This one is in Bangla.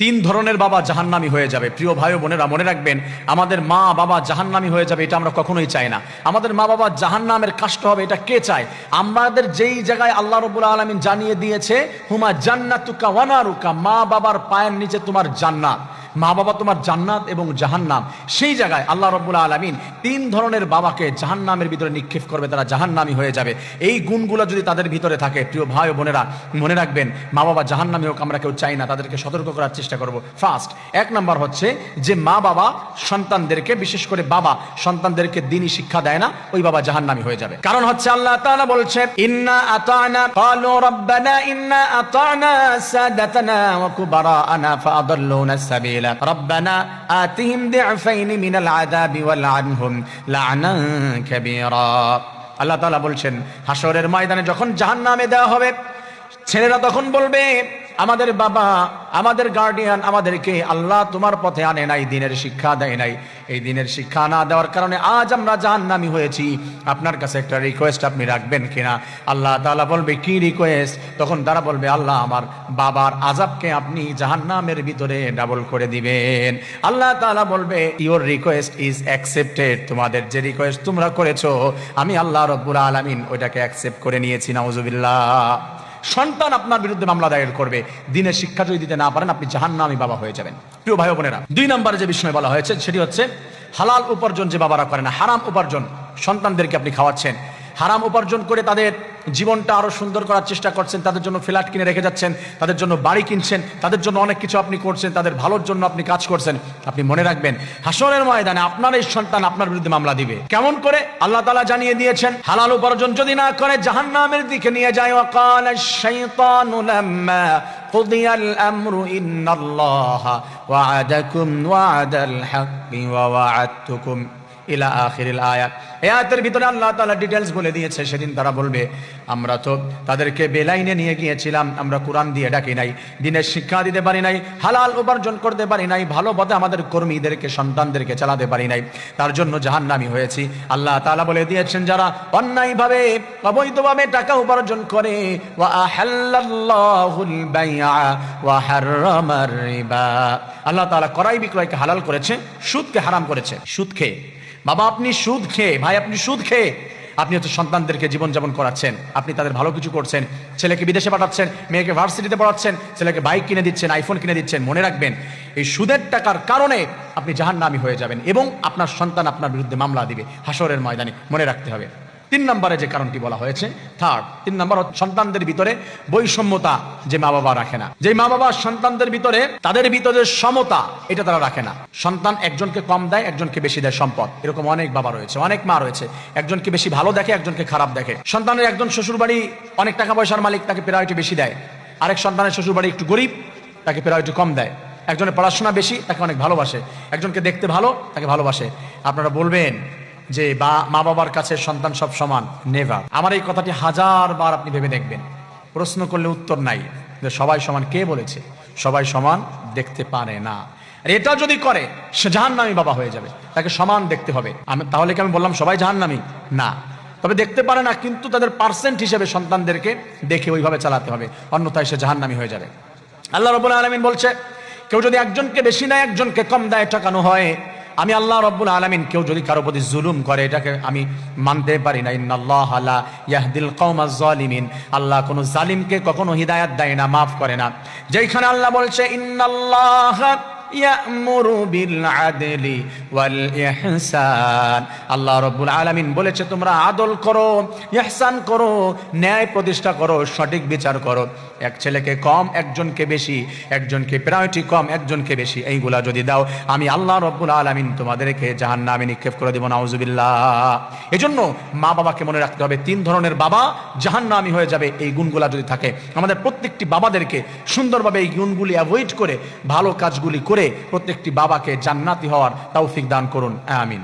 তিন ধরনের বাবা জাহান্নামী হয়ে যাবে। প্রিয় ভাই ও বোনেরা, মনে রাখবেন, আমাদের মা বাবা জাহান্নামী হয়ে যাবে এটা আমরা কখনোই চাই না। আমাদের মা বাবা জাহান্নামের কাষ্ট হবে এটা কে চায়? আমাদের যেই জায়গায় আল্লাহ রাব্বুল আলামিন জানিয়ে দিয়েছে হুমা জান্নাতুকা ওয়া নারুকা, মা বাবার পায়ের নিচে তোমার জান্নাত, মা বাবা তোমার জান্নাত এবং জাহান্নাম, সেই জায়গায় আল্লাহ রাব্বুল আলামিন তিন ধরনের বাবাকে জাহান্নামের ভিতরে নিক্ষেপ করবে, তারা জাহান্নামী হয়ে যাবে। এই গুণগুলো যদি তাদের ভিতরে থাকে, প্রিয় ভাই ও বোনেরা, মনে রাখবেন, মা বাবা জাহান্নামী হোক আমরা কেউ চাই না, তাদেরকে সতর্ক করার চেষ্টা করব। ফার্স্ট, এক নাম্বার হচ্ছে যে মা বাবা সন্তানদেরকে, বিশেষ করে বাবা সন্তানদেরকে দ্বীনি শিক্ষা দেয় না, ওই বাবা জাহান্নামী হয়ে যাবে। কারণ হচ্ছে আল্লাহ তাআলা বলছে, ইন্না আতানা ক্বালু রাব্বানা ইন্না আতানা সাদাতানা ওয়া কুবারানা ফাআদাল্লুনা সাবিলা ربنا آتهم ضعفين من العذاب والعنهم لعنا كبيرا। আল্লাহ তাআলা বলছেন, হাসরের ময়দানে যখন জাহান্নামে দেওয়া হবে, ছেলেরা তখন বলবে, আমাদের বাবা, আমাদের গার্ডিয়ান আমাদেরকে আল্লাহ তোমার পথে আনে নাই, দ্বীনের শিক্ষা দেয় নাই, এই দ্বীনের শিক্ষা না দেওয়ার কারণে আজ আমরা জাহান্নামী হয়েছি, আপনার কাছে একটা রিকোয়েস্ট আপনি রাখবেন কিনা? আল্লাহ তাআলা বলবে, কি রিকোয়েস্ট? তখন তারা বলবে, আল্লাহ আমার বাবার আযাবকে আপনি জাহান্নামের ভিতরে ডাবল করে দিবেন। আল্লাহ তাআলা বলবে, ইওর রিকোয়েস্ট ইজ অ্যাকসেপ্টেড, তোমাদের যে রিকোয়েস্ট তোমরা করেছো আমি আল্লাহ রাব্বুল আলামিন ওইটাকে অ্যাকসেপ্ট করে নিয়েছি। নাউজুবিল্লাহ। সন্তান আপনার বিরুদ্ধে মামলা দায়ের করবে, দ্বীনের শিক্ষা যদি দিতে না পারেন আপনি জাহান্নামী বাবা হয়ে যাবেন। প্রিয় ভাই বোনেরা, দুই নম্বরে যে বিষয় বলা হয়েছে সেটি হচ্ছে হালাল উপার্জন যে বাবারা করে না, হারাম উপার্জন সন্তানদেরকে আপনি খাওয়াচ্ছেন, হারাম উপার্জন করে তাদের জীবনটা আরো সুন্দর করার চেষ্টা করছেন, তাদের জন্য ফ্ল্যাট কিনে রেখে যাচ্ছেন, তাদের জন্য বাড়ি কিনছেন, তাদের জন্য অনেক কিছু আপনি করছেন, তাদের ভালোর জন্য আপনি কাজ করছেন। আপনি মনে রাখবেন, হাসরের ময়দানে আপনার এই সন্তান আপনার বিরুদ্ধে মামলা দিবে। কেমন করে? আল্লাহ তাআলা জানিয়ে দিয়েছেন, হালাল উপার্জন যদি না করে জাহান্নামের দিকে নিয়ে যায়। ওয়াকালা আশ-শাইতানু লাম্মা কুদিয়াল আমরু ইন্নাল্লাহা ওয়া'আদাকুম ওয়া'দাল হাক্কি ওয়া ওয়া'আদতুকুম ইলা আখিরিল আয়াত। এই আয়াতের ভিতরে আল্লাহ তাআলা ডিটেইলস বলে দিয়েছে। সেদিন তারা বলবে, আমরা তো তাদেরকে বেলাইনে নিয়ে গিয়েছিলাম, আমরা কোরআন দিয়ে ডাকি নাই, দ্বীনের শিক্ষা দিতে পারি নাই, হালাল উপার্জন করতে পারি নাই, ভালো পথে আমাদের কর্মীদেরকে সন্তানদেরকে চালাতে পারি নাই, তার জন্য জাহান্নামী হয়েছি। আল্লাহ তাআলা বলে দিয়েছেন, যারা অন্যায়ভাবে অবৈধভাবে টাকা উপার্জন করে, ওয়া আহাল্লাল্লাহুল বাইআ ওয়া হাররামার রিবা, আল্লাহ তাআলা ক্রয় বিক্রয়কে হালাল করেছে, সুদকে হারাম করেছে। সুদ খেয়ে বাবা, আপনি সুদ খেয়ে, ভাই আপনি সুদ খেয়ে আপনি হচ্ছে সন্তানদেরকে জীবনযাপন করাচ্ছেন, আপনি তাদের ভালো কিছু করছেন, ছেলেকে বিদেশে পাঠাচ্ছেন, মেয়েকে ভার্সিটিতে পড়াচ্ছেন, ছেলেকে বাইক কিনে দিচ্ছেন, আইফোন কিনে দিচ্ছেন। মনে রাখবেন, এই সুদের টাকার কারণে আপনি জাহান্নামী হয়ে যাবেন এবং আপনার সন্তান আপনার বিরুদ্ধে মামলা দিবে হাসরের ময়দানে। মনে রাখতে হবে। তিন নম্বরে যে কারণটি বলা হয়েছে, তিন নম্বর সন্তানদের ভিতরে বৈষম্যতা যে মা বাবা রাখে না। যে মা বাবা সন্তানদের ভিতরে, তাদের ভিতরে সমতা এটা তারা রাখে না। সন্তান একজনকে কম দেয়, একজনকে বেশি দেয় সম্পদ, এরকম অনেক বাবা রয়েছে, অনেক মা রয়েছে। একজনকে বেশি ভালো দেখে, একজনকে খারাপ দেখে। সন্তানের একজন শ্বশুর বাড়ি অনেক টাকা পয়সার মালিক, তাকে প্রায়োরিটি বেশি দেয়। আরেক সন্তানের শ্বশুর বাড়ি একটু গরিব, তাকে প্রায়োরিটি কম দেয়। একজনের পড়াশোনা বেশি, তাকে অনেক ভালোবাসে। একজনকে দেখতে ভালো, তাকে ভালোবাসে। আপনারা বলবেন যে মা বাবার কাছে সন্তান সব সমান? নেভার। আমার এই কথাটি 1000 বার আপনি ভেবে দেখবেন, প্রশ্ন করলে উত্তর নাই যে সবাই সমান। কে বলেছে? সবাই সমান দেখতে পারে না। আর এটা যদি করে সে জাহান্নামী বাবা হয়ে যাবে, তাকে সমান দেখতে হবে। তাহলে কি আমি বললাম সবাই জাহান্নামী? না, তবে দেখতে পারে না, কিন্তু তাদের পার্সেন্ট হিসেবে সন্তানদেরকে দেখে ওইভাবে চালাতে হবে, অন্যথায় সে জাহান্নামী হয়ে যাবে। আল্লাহ রাব্বুল আলামিন বলছে, কেউ যদি একজনকে বেশি দেয়, একজনকে কম দেয়, ঠকানো হয়, আমি আল্লাহ রাব্বুল আলামিন কেউ যদি কারো প্রতি জুলুম করে, এটাকে আমি মানতে পারি না। ইন্নাল্লাহা লা ইয়াহদিল কওমাজ জালিমিন, আল্লাহ কোন জালিমকে কখনো হিদায়াত দেয় না, মাফ করে না। যেখানে আল্লাহ বলছে, ইন্নাল্লাহা ইয়া'মুরু বিল আদলি ওয়াল ইহসান, আল্লাহ রাব্বুল আলামিন বলেছে তোমরা আদল করো, ইহসান করো, ন্যায় প্রতিষ্ঠা করো, সঠিক বিচার করো। এক ছেলেকে কম, একজনকে বেশি, একজনকে প্রায়োরিটি কম, একজনকে বেশি, এইগুলা যদি দাও, আমি আল্লাহ রাব্বুল আলামিন তোমাদেরকে জাহান্নামে নিক্ষেপ করে দেব। নাউজুবিল্লাহ। এজন্য মা বাবাকে মনে রাখতে হবে, তিন ধরনের বাবা জাহান্নামী হয়ে যাবে এই গুণগুলা যদি থাকে। আমাদের প্রত্যেকটি বাবাদেরকে সুন্দরভাবে এই গুণগুলি অ্যাভয়েড করে ভালো কাজগুলি করে প্রত্যেকটি বাবাকে জান্নাতি হওয়ার তৌফিক দান করুন। আমিন।